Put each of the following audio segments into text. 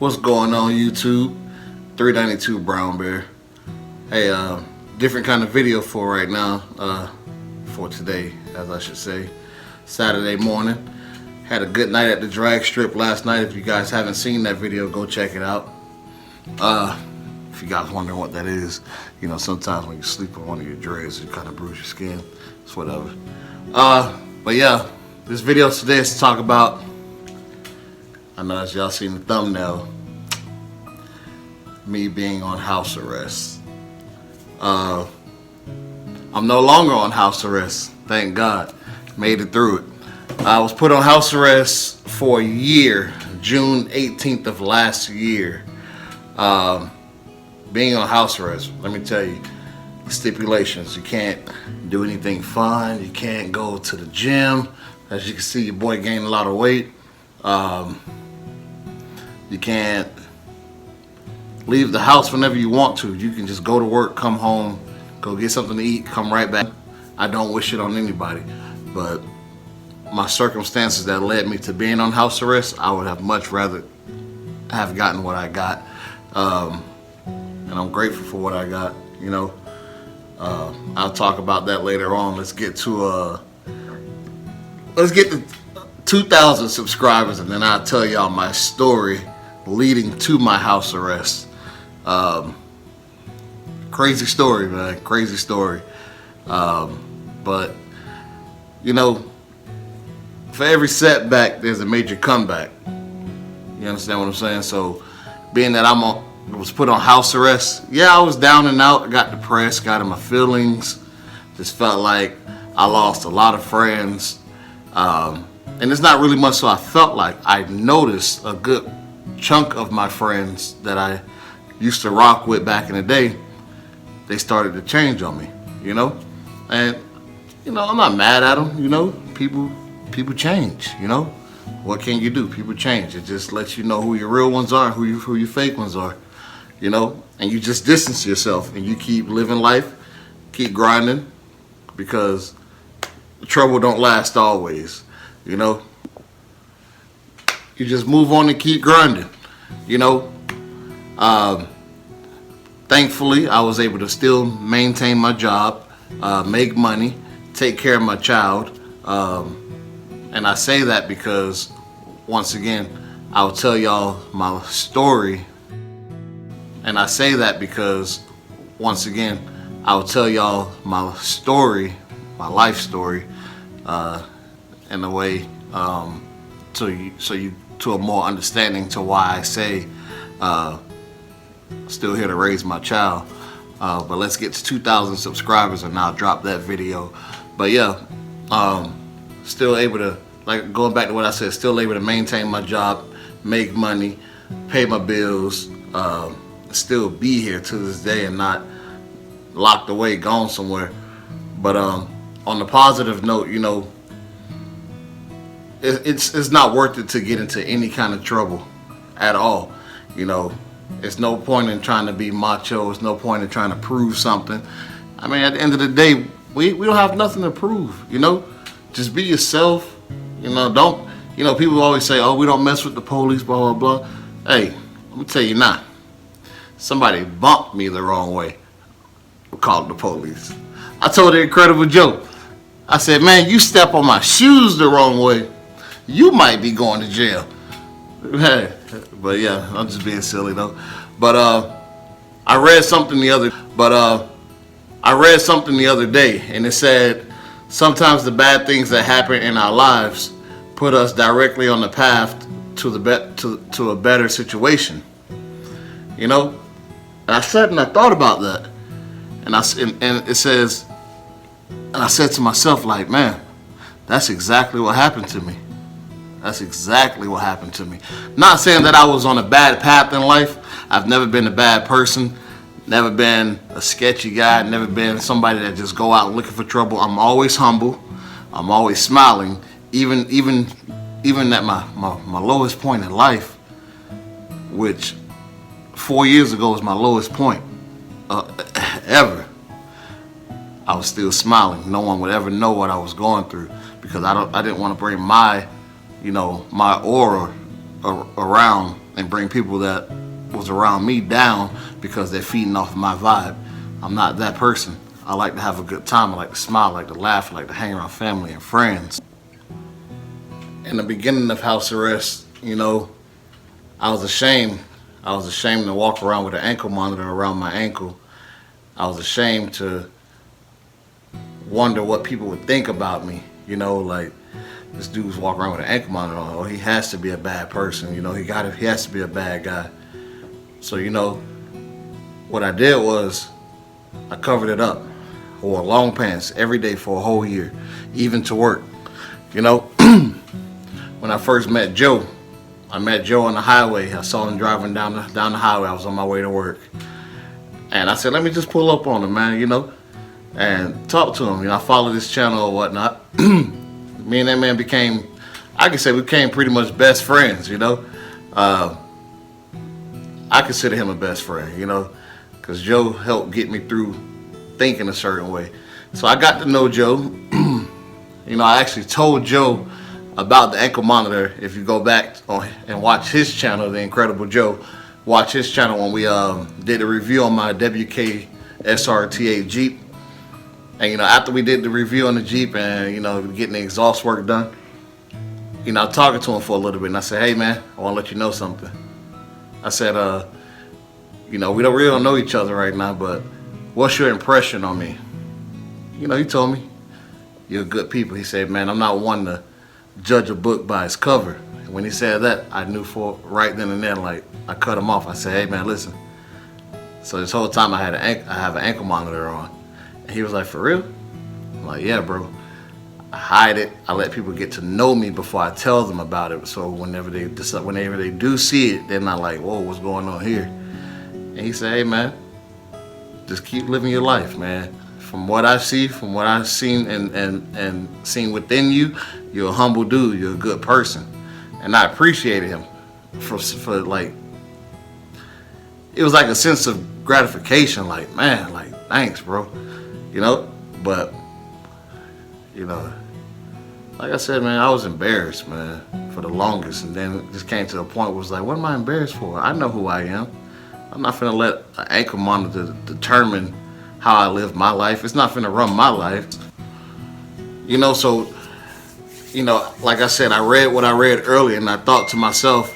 What's going on YouTube? 392 Brownbear. Hey, different kind of video for right now, for today, as I should say. Saturday morning. Had a good night at the drag strip last night. If you guys haven't seen that video, go check it out. If you guys wondering what that is, you know, sometimes when you sleep on one of your dreads, you kind of bruise your skin. It's whatever. But yeah, this video today is to talk about, I know as y'all seen the thumbnail, me being on house arrest. I'm no longer on house arrest, thank God. Made it through it. I was put on house arrest for a year, June 18th of last year. Being on house arrest, let me tell you, stipulations. You can't do anything fun. You can't go to the gym. As you can see, your boy gained a lot of weight. You can't leave the house whenever you want to. You can just go to work, come home, go get something to eat, come right back. I don't wish it on anybody, but my circumstances that led me to being on house arrest, I would have much rather have gotten what I got. And I'm grateful for what I got, you know. I'll talk about that later on. Let's get to 2,000 subscribers, and then I'll tell y'all my story leading to my house arrest. Crazy story, man, crazy story. But you know, for every setback, there's a major comeback. You understand what I'm saying? So, being that I was put on house arrest, yeah, I was down and out. I got depressed, got in my feelings. Just felt like I lost a lot of friends. And it's not really much so I felt like. I noticed a good chunk of my friends that I used to rock with back in the day, they started to change on me, you know? And, you know, I'm not mad at them, you know? People change, you know? What can you do? People change. It just lets you know who your real ones are, who your fake ones are, you know? And you just distance yourself and you keep living life, keep grinding, because trouble don't last always, you know? You just move on and keep grinding, you know? Thankfully, I was able to still maintain my job, make money, take care of my child. And I say that because, once again, I'll tell y'all my story. And I say that because, once again, I'll tell y'all my story, my life story, in a way, to a more understanding to why I say, still here to raise my child. But let's get to 2,000 subscribers and I'll drop that video. But yeah, still able to, like, going back to what I said, still able to maintain my job, make money, pay my bills, still be here to this day and not locked away, gone somewhere. But on the positive note, you know, it's not worth it to get into any kind of trouble at all. You know, it's no point in trying to be macho. It's no point in trying to prove something. I mean, at the end of the day, we don't have nothing to prove, you know? Just be yourself, you know, don't, you know, people always say, oh, we don't mess with the police, blah, blah, blah. Hey, let me tell you now, somebody bumped me the wrong way, called the police. I told an incredible joke. I said, man, you step on my shoes the wrong way, you might be going to jail. Hey, but yeah, I'm just being silly though. But I read something the other day, and it said sometimes the bad things that happen in our lives put us directly on the path to a better situation. You know, and I sat and I thought about that, and it says, and I said to myself, like, man, that's exactly what happened to me. That's exactly what happened to me. Not saying that I was on a bad path in life. I've never been a bad person. Never been a sketchy guy. Never been somebody that just go out looking for trouble. I'm always humble. I'm always smiling. Even at my lowest point in life, which 4 years ago was my lowest point ever, I was still smiling. No one would ever know what I was going through because I didn't want to bring my, you know, my aura around and bring people that was around me down because they're feeding off of my vibe. I'm not that person. I like to have a good time. I like to smile, I like to laugh, I like to hang around family and friends. In the beginning of house arrest, you know, I was ashamed. I was ashamed to walk around with an ankle monitor around my ankle. I was ashamed to wonder what people would think about me. You know, like, this dude's walking around with an ankle monitor on. Oh, he has to be a bad person. You know, he has to be a bad guy. So, you know, what I did was I covered it up. I wore long pants every day for a whole year, even to work. You know, when I first met Joe, I met Joe on the highway. I saw him driving down the highway. I was on my way to work. And I said, let me just pull up on him, man, you know, and talk to him. You know, I followed his channel or whatnot. Me and that man became, I can say we became pretty much best friends, you know. I consider him a best friend, you know, because Joe helped get me through thinking a certain way. So I got to know Joe. You know, I actually told Joe about the ankle monitor. If you go back and watch his channel, The Incredible Joe, watch his channel when we did a review on my WK SRT8 Jeep. And, you know, after we did the review on the Jeep and, you know, getting the exhaust work done, you know, I was talking to him for a little bit, and I said, hey, man, I want to let you know something. I said, you know, we really don't know each other right now, but what's your impression on me? You know, he told me, you're good people. He said, man, I'm not one to judge a book by its cover. And when he said that, I knew for right then and there, like, I cut him off. I said, hey, man, listen. So this whole time I have an ankle monitor on. And he was like, for real? I'm like, yeah, bro. I hide it. I let people get to know me before I tell them about it. So whenever they do see it, they're not like, whoa, what's going on here? And he said, hey, man, just keep living your life, man. From what I see, from what I've seen and seen within you, you're a humble dude. You're a good person. And I appreciated him for like, it was like a sense of gratification. Like, man, like, thanks, bro. You know, but, you know, like I said, man, I was embarrassed, man, for the longest. And then it just came to a point where it was like, what am I embarrassed for? I know who I am. I'm not finna let an ankle monitor determine how I live my life. It's not finna run my life. You know, so, you know, like I said, I read what I read earlier, and I thought to myself,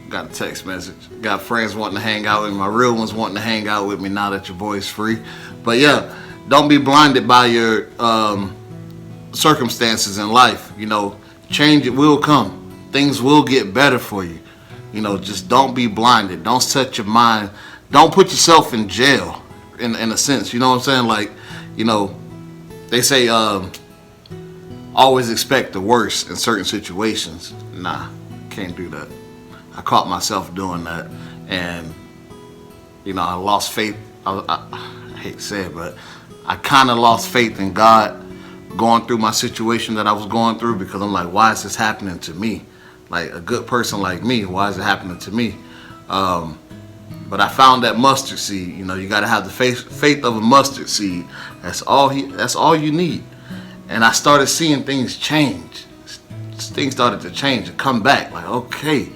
got a text message. Got friends wanting to hang out with me. My real ones wanting to hang out with me now that your boy's free. But yeah, don't be blinded by your circumstances in life. You know, change it will come. Things will get better for you. You know, just don't be blinded. Don't set your mind. Don't put yourself in jail, in a sense. You know what I'm saying? Like, you know, they say always expect the worst in certain situations. Nah, can't do that. I caught myself doing that, and you know, I lost faith. I hate to say it, but I kind of lost faith in God going through my situation that I was going through, because I'm like, why is this happening to me? Like, a good person like me, why is it happening to me? But I found that mustard seed. You know, you got to have the faith of a mustard seed. That's all you need. And I started seeing things change. Things started to change and come back. Like, okay,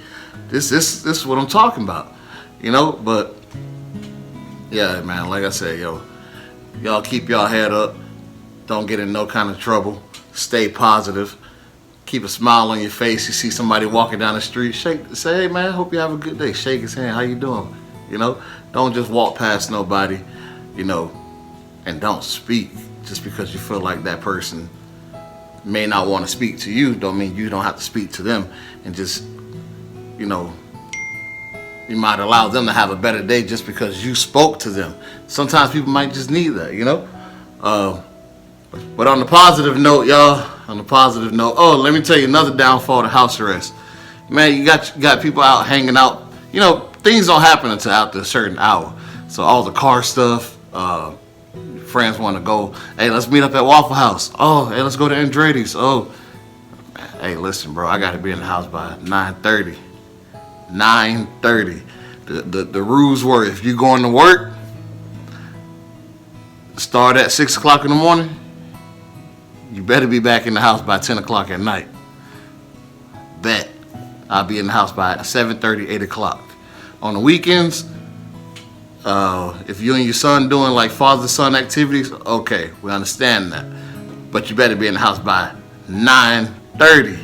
this is what I'm talking about. You know, but yeah, man, like I said, y'all keep y'all head up. Don't get in no kind of trouble. Stay positive. Keep a smile on your face. You see somebody walking down the street, say, hey man, hope you have a good day. Shake his hand. How you doing? You know, don't just walk past nobody, you know, and don't speak just because you feel like that person may not want to speak to you. Don't mean you don't have to speak to them. And just, you know, you might allow them to have a better day just because you spoke to them. Sometimes people might just need that, you know. But on the positive note, y'all, oh, let me tell you another downfall to house arrest. Man, you got people out hanging out. You know, things don't happen until after a certain hour. So all the car stuff, friends want to go, hey, let's meet up at Waffle House. Oh, hey, let's go to Andretti's. Oh, hey, listen, bro, I got to be in the house by 9:30. 9:30. The rules were, if you going to work, start at 6 o'clock in the morning, you better be back in the house by 10 o'clock at night. Bet. I'll be in the house by 7:30, 8 o'clock. On the weekends, if you and your son doing like father-son activities, okay, we understand that. But you better be in the house by 9:30.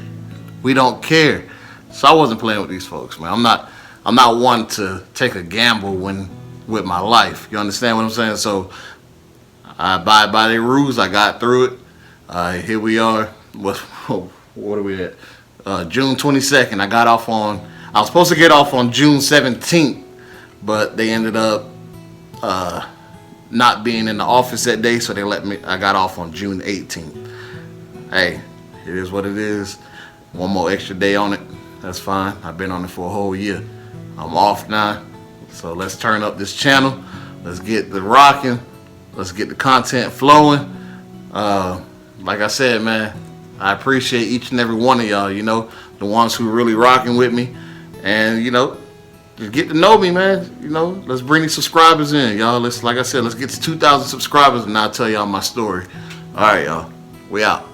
We don't care. So I wasn't playing with these folks, man. I'm not one to take a gamble with my life. You understand what I'm saying? So I abide by their rules. I got through it. Here we are. What are we at? June 22nd. I was supposed to get off on June 17th, but they ended up not being in the office that day, so I got off on June 18th. Hey, it is what it is. One more extra day on it. That's fine. I've been on it for a whole year. I'm off now. So let's turn up this channel. Let's get the rocking. Let's get the content flowing. Like I said, man, I appreciate each and every one of y'all, you know, the ones who really rocking with me. And, you know, just get to know me, man. You know, let's bring these subscribers in, y'all. Like I said, let's get to 2,000 subscribers and I'll tell y'all my story. All right, y'all. We out.